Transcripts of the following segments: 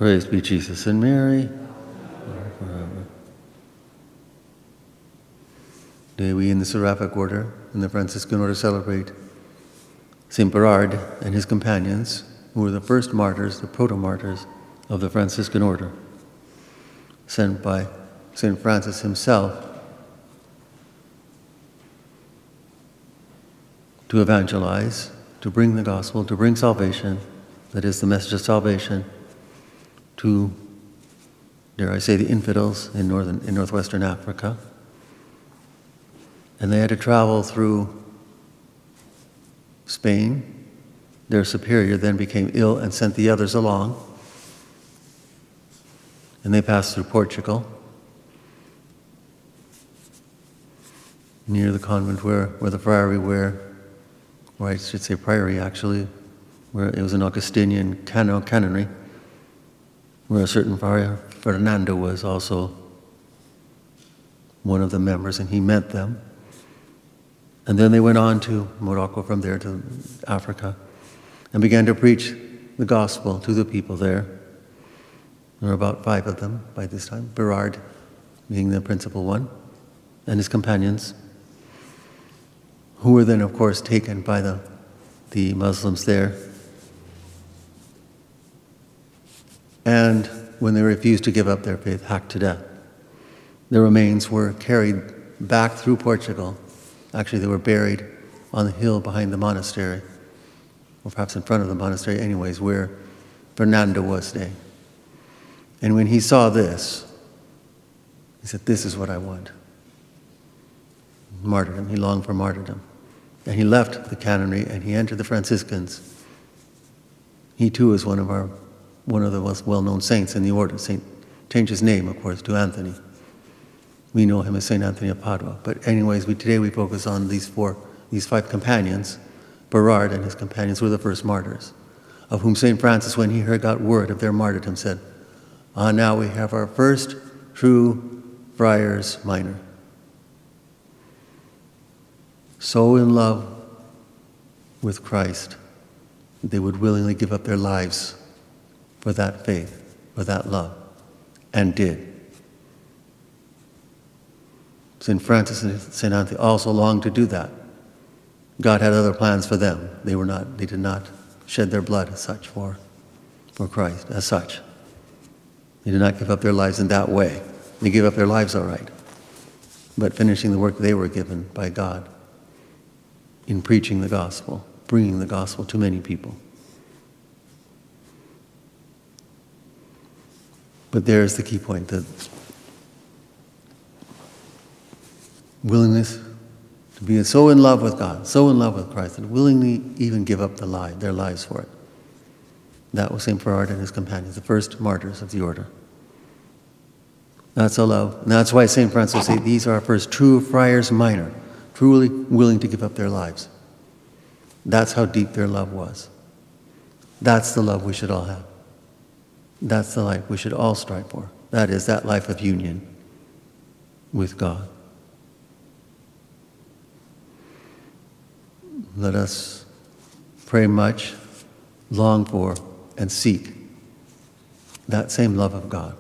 Praise be Jesus and Mary, forever. Today we in the Seraphic Order, in the Franciscan Order, celebrate St. Berard and his companions, who were the first martyrs, the protomartyrs of the Franciscan Order, sent by St. Francis himself to evangelize, to bring the gospel, to bring salvation, that is the message of salvation, to, dare I say, the infidels in northwestern Africa. And they had to travel through Spain. Their superior then became ill and sent the others along. And they passed through Portugal, near the convent where the friary or I should say priory actually, where it was an Augustinian canonry, where a certain friar, Fernando, was also one of the members, and he met them. And then they went on to Morocco, from there to Africa, and began to preach the gospel to the people there. There were about 5 of them by this time, Berard being the principal one, and his companions, who were then, of course, taken by the Muslims there. And when they refused to give up their faith, hacked to death. Their remains were carried back through Portugal. Actually, they were buried on the hill behind the monastery, or perhaps in front of the monastery anyways, where Fernando was staying. And when he saw this, he said, "This is what I want." Martyrdom. He longed for martyrdom. And he left the canonry and he entered the Franciscans. He too is one of the most well-known saints in the order. Changed his name, of course, to Anthony. We know him as St. Anthony of Padua. But anyways, today we focus on these 5 companions. Berard and his companions were the first martyrs, of whom St. Francis, when he got word of their martyrdom, said, now we have our first true Friars Minor. So in love with Christ, they would willingly give up their lives for that faith, for that love, and did. St. Francis and St. Anthony also longed to do that. God had other plans for them. They did not shed their blood as such for Christ, as such. They did not give up their lives in that way. They gave up their lives all right, but finishing the work they were given by God in preaching the gospel, bringing the gospel to many people. But there's the key point, that willingness to be so in love with God, so in love with Christ, that willingly even give up their lives for it. That was St. Berard and his companions, the first martyrs of the order. That's a love. And that's why St. Francis said, these are our first true Friars Minor, truly willing to give up their lives. That's how deep their love was. That's the love we should all have. That's the life we should all strive for. That is that life of union with God. Let us pray much, long for, and seek that same love of God.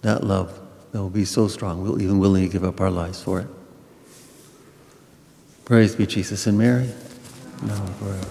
That love that will be so strong, we'll even willingly give up our lives for it. Praise be Jesus and Mary, now and forever.